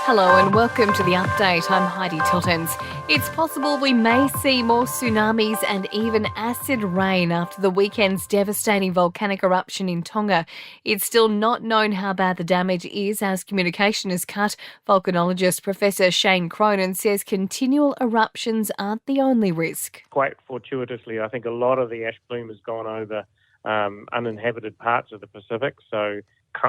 Hello and welcome to the update. I'm Heidi Tiltons. It's possible we may see more tsunamis and even acid rain after the weekend's devastating volcanic eruption in Tonga. It's still not known how bad the damage is as communication is cut. Volcanologist Professor Shane Cronin says continual eruptions aren't the only risk. Quite fortuitously, I think a lot of the ash plume has gone over uninhabited parts of the Pacific, so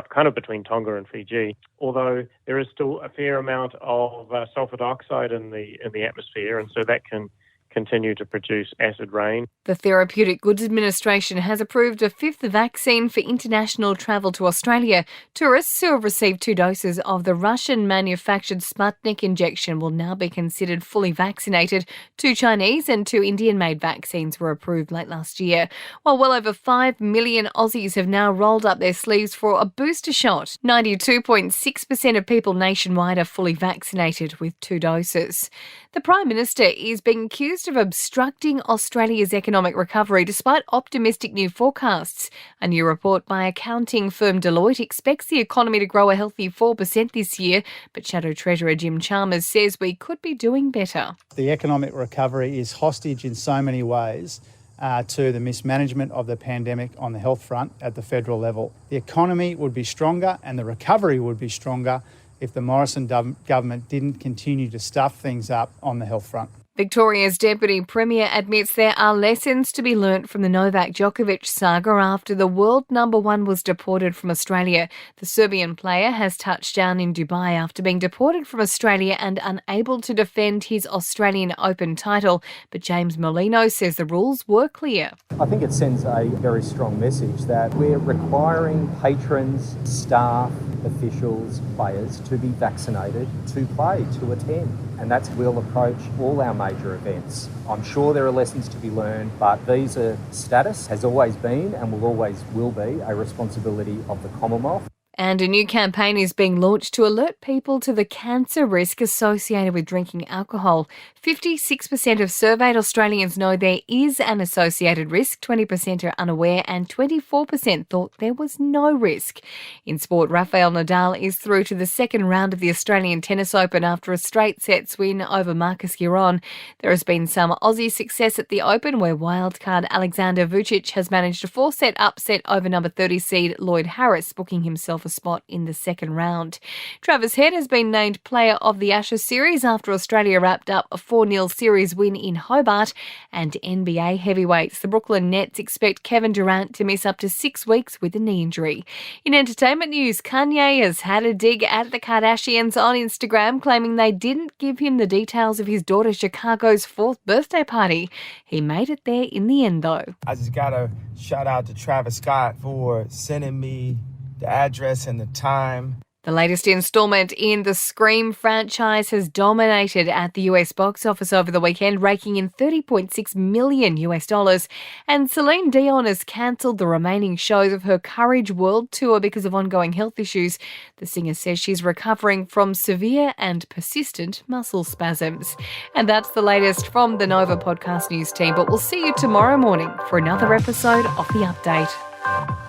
kind of between Tonga and Fiji, although there is still a fair amount of sulfur dioxide in the atmosphere, and so that can continue to produce acid rain. The Therapeutic Goods Administration has approved a fifth vaccine for international travel to Australia. Tourists who have received 2 doses of the Russian-manufactured Sputnik injection will now be considered fully vaccinated. 2 Chinese and 2 Indian-made vaccines were approved late last year, while well over 5 million Aussies have now rolled up their sleeves for a booster shot. 92.6% of people nationwide are fully vaccinated with 2 doses. The Prime Minister is being accused of obstructing Australia's economic recovery despite optimistic new forecasts. A new report by accounting firm Deloitte expects the economy to grow a healthy 4% this year, but Shadow Treasurer Jim Chalmers says we could be doing better. The economic recovery is hostage in so many ways to the mismanagement of the pandemic on the health front at the federal level. The economy would be stronger and the recovery would be stronger if the Morrison government didn't continue to stuff things up on the health front. Victoria's Deputy Premier admits there are lessons to be learnt from the Novak Djokovic saga after the world number 1 was deported from Australia. The Serbian player has touched down in Dubai after being deported from Australia and unable to defend his Australian Open title. But James Molino says the rules were clear. I think it sends a very strong message that we're requiring patrons, staff, officials, players to be vaccinated to play, to attend. And that's we'll approach all our major events. I'm sure there are lessons to be learned, but visa status has always been and will be a responsibility of the Commonwealth. And a new campaign is being launched to alert people to the cancer risk associated with drinking alcohol. 56% of surveyed Australians know there is an associated risk, 20% are unaware, and 24% thought there was no risk. In sport, Rafael Nadal is through to the second round of the Australian Tennis Open after a straight sets win over Marcus Giron. There has been some Aussie success at the Open where wildcard Alexander Vucic has managed a 4-set upset over number 30 seed Lloyd Harris, booking himself a spot in the second round. Travis Head has been named Player of the Ashes series after Australia wrapped up a 4-0 series win in Hobart. And NBA heavyweights, the Brooklyn Nets expect Kevin Durant to miss up to 6 weeks with a knee injury. In entertainment news, Kanye has had a dig at the Kardashians on Instagram, claiming they didn't give him the details of his daughter Chicago's 4th birthday party. He made it there in the end, though. I just gotta shout out to Travis Scott for sending me the address and the time. The latest installment in the Scream franchise has dominated at the US box office over the weekend, raking in $30.6 million. And Celine Dion has cancelled the remaining shows of her Courage World Tour because of ongoing health issues. The singer says she's recovering from severe and persistent muscle spasms. And that's the latest from the Nova Podcast News team. But we'll see you tomorrow morning for another episode of The Update.